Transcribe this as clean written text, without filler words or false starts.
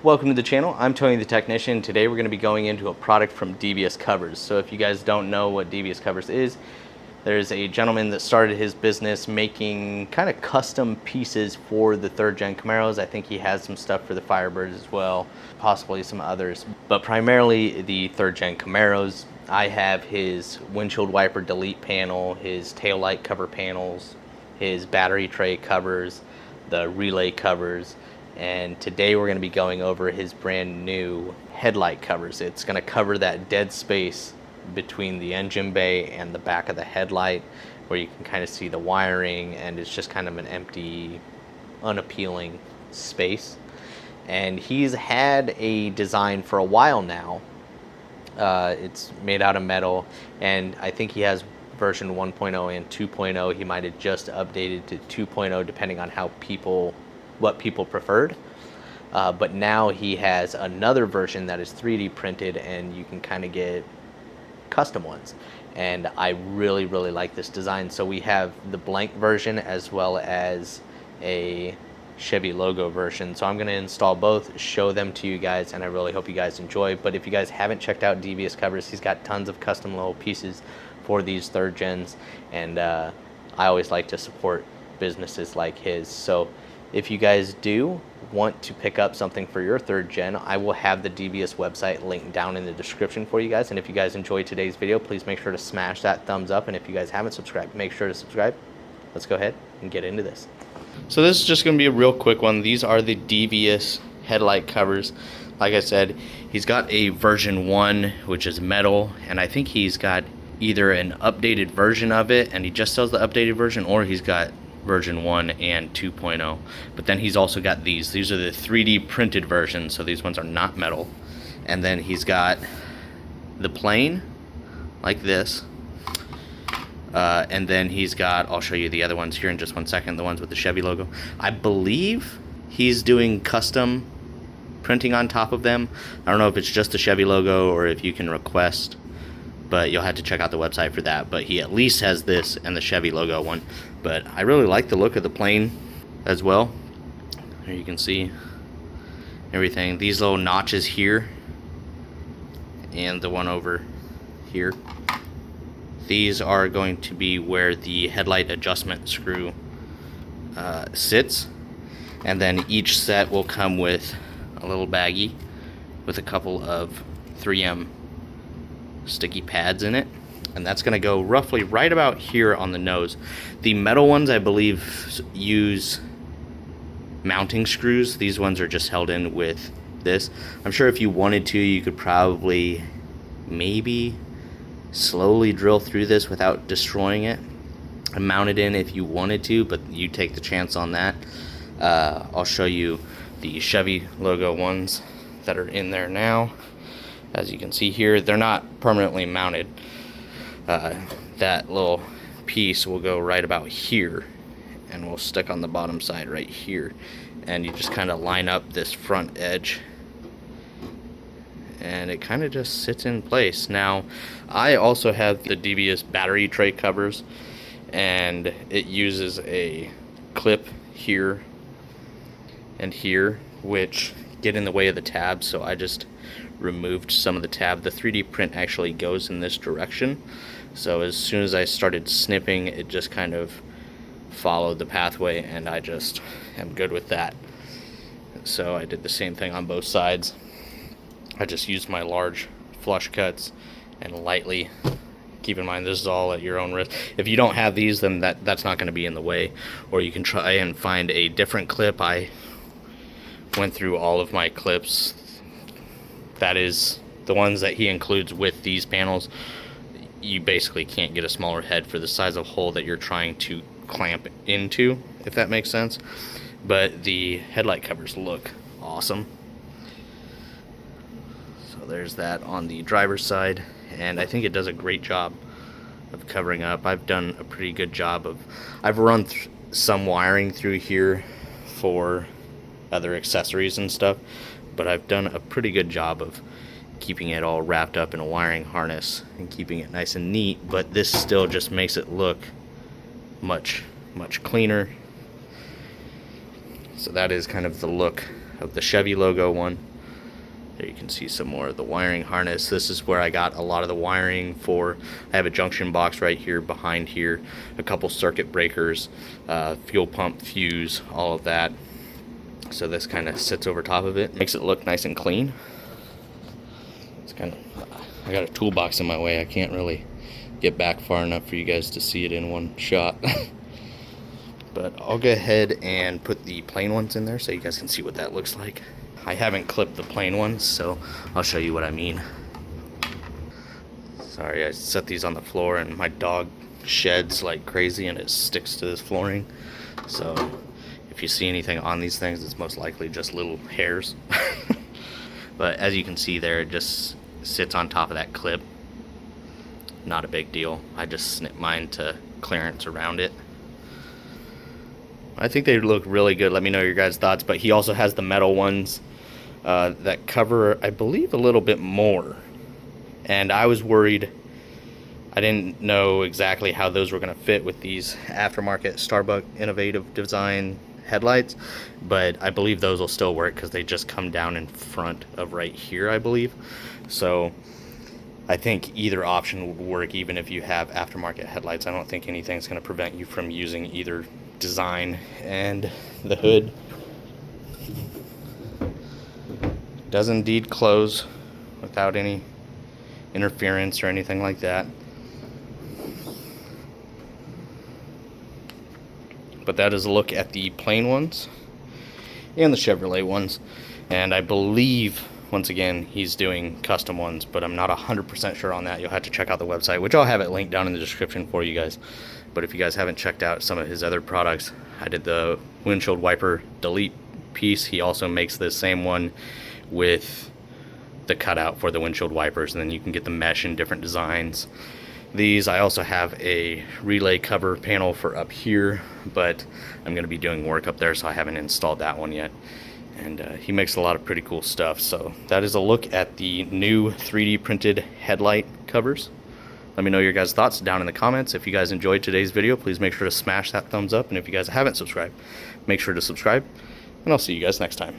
Welcome to the channel. I'm Tony the Technician. Today we're going to be going into a product from Devious Covers. So if you guys don't know what Devious Covers is, there's a gentleman that started his business making kind of custom pieces for the third gen Camaros. I think he has some stuff for the Firebirds as well, possibly some others, but primarily the third gen Camaros. I have his windshield wiper delete panel, his tail light cover panels, his battery tray covers, the relay covers, and today we're going to be going over his brand new headlight covers. It's going to cover that dead space between the engine bay and the back of the headlight, where you can kind of see the wiring, and it's just kind of an empty, unappealing space. And he's had a design for a while now. It's made out of metal, and I think he has version 1.0 and 2.0. He might have just updated to 2.0 depending on what people preferred. But now he has another version that is 3D printed, and you can kind of get custom ones. And I really like this design. So we have the blank version as well as a Chevy logo version. So I'm going to install both, show them to you guys, and I really hope you guys enjoy. But if you guys haven't checked out Devious Covers, he's got tons of custom little pieces for these third gens, and I always like to support businesses like his. So if you guys do want to pick up something for your third gen, I will have the Devious website linked down in the description for you guys. And if you guys enjoyed today's video, please make sure to smash that thumbs up. And if you guys haven't subscribed, make sure to subscribe. Let's go ahead and get into this. So this is just going to be a real quick one. These are the Devious headlight covers. Like I said, he's got a version 1, which is metal, and I think he's got either an updated version of it, and he just sells the updated version, or he's got version 1 and 2.0. But then he's also got these are the 3D printed versions, so these ones are not metal. And then he's got the plain like this, and then he's got, I'll show you the other ones here in just one second, the ones with the Chevy logo. I believe he's doing custom printing on top of them. I don't know if it's just the Chevy logo or if you can request, but you'll have to check out the website for that. But he at least has this and the Chevy logo one. But I really like the look of the plane as well. There you can see everything. These little notches here and the one over here. These are going to be where the headlight adjustment screw sits. And then each set will come with a little baggie with a couple of 3M sticky pads in it, and that's going to go roughly right about here on the nose. The metal ones, I believe, use mounting screws. These ones are just held in with this. I'm sure if you wanted to, you could probably maybe slowly drill through this without destroying it and mount it in if you wanted to, but you take the chance on that. I'll show you the Chevy logo ones that are in there now. As you can see here, they're not permanently mounted. That little piece will go right about here and will stick on the bottom side right here. And you just kind of line up this front edge, and it kind of just sits in place. Now, I also have the Devious battery tray covers, and it uses a clip here and here, which get in the way of the tab, so I just removed some of the tab. The 3D print actually goes in this direction, so as soon as I started snipping, it just kind of followed the pathway, and I just am good with that. So I did the same thing on both sides. I just used my large flush cuts and lightly, keep in mind this is all at your own risk. If you don't have these, then that's not going to be in the way, or you can try and find a different clip. I went through all of my clips. That is the ones that he includes with these panels. You basically can't get a smaller head for the size of hole that you're trying to clamp into, if that makes sense. But the headlight covers look awesome. So there's that on the driver's side, and I think it does a great job of covering up. I've done a pretty good job of, I've run some wiring through here for other accessories and stuff, but I've done a pretty good job of keeping it all wrapped up in a wiring harness and keeping it nice and neat. But this still just makes it look much cleaner. So that is kind of the look of the Chevy logo one. There you can see some more of the wiring harness. This is where I got a lot of the wiring for. I have a junction box right here behind here, a couple circuit breakers, fuel pump, fuse, all of that. So this kind of sits over top of it, makes it look nice and clean. It's kind of, I got a toolbox in my way. I can't really get back far enough for you guys to see it in one shot. But I'll go ahead and put the plain ones in there so you guys can see what that looks like. I haven't clipped the plain ones, so I'll show you what I mean. Sorry, I set these on the floor and my dog sheds like crazy and it sticks to this flooring. So if you see anything on these things, it's most likely just little hairs. But as you can see there, it just sits on top of that clip. Not a big deal. I just snip mine to clearance around it. I think they look really good. Let me know your guys' thoughts. But he also has the metal ones that cover, I believe, a little bit more. And I was worried. I didn't know exactly how those were going to fit with these aftermarket Starbuck Innovative Design headlights. But I believe those will still work because they just come down in front of right here, I believe. So I think either option would work even if you have aftermarket headlights. I don't think anything's going to prevent you from using either design. And the hood does indeed close without any interference or anything like that. But that is a look at the plain ones and the Chevrolet ones. And I believe, once again, he's doing custom ones, but I'm not 100% sure on that. You'll have to check out the website, which I'll have it linked down in the description for you guys. But if you guys haven't checked out some of his other products, I did the windshield wiper delete piece. He also makes the same one with the cutout for the windshield wipers, and then you can get the mesh in different designs. These, I also have a relay cover panel for up here, but I'm going to be doing work up there, so I haven't installed that one yet. And he makes a lot of pretty cool stuff. So that is a look at the new 3D printed headlight covers. Let me know your guys' thoughts down in the comments. If you guys enjoyed today's video, please make sure to smash that thumbs up. And if you guys haven't subscribed, make sure to subscribe. And I'll see you guys next time.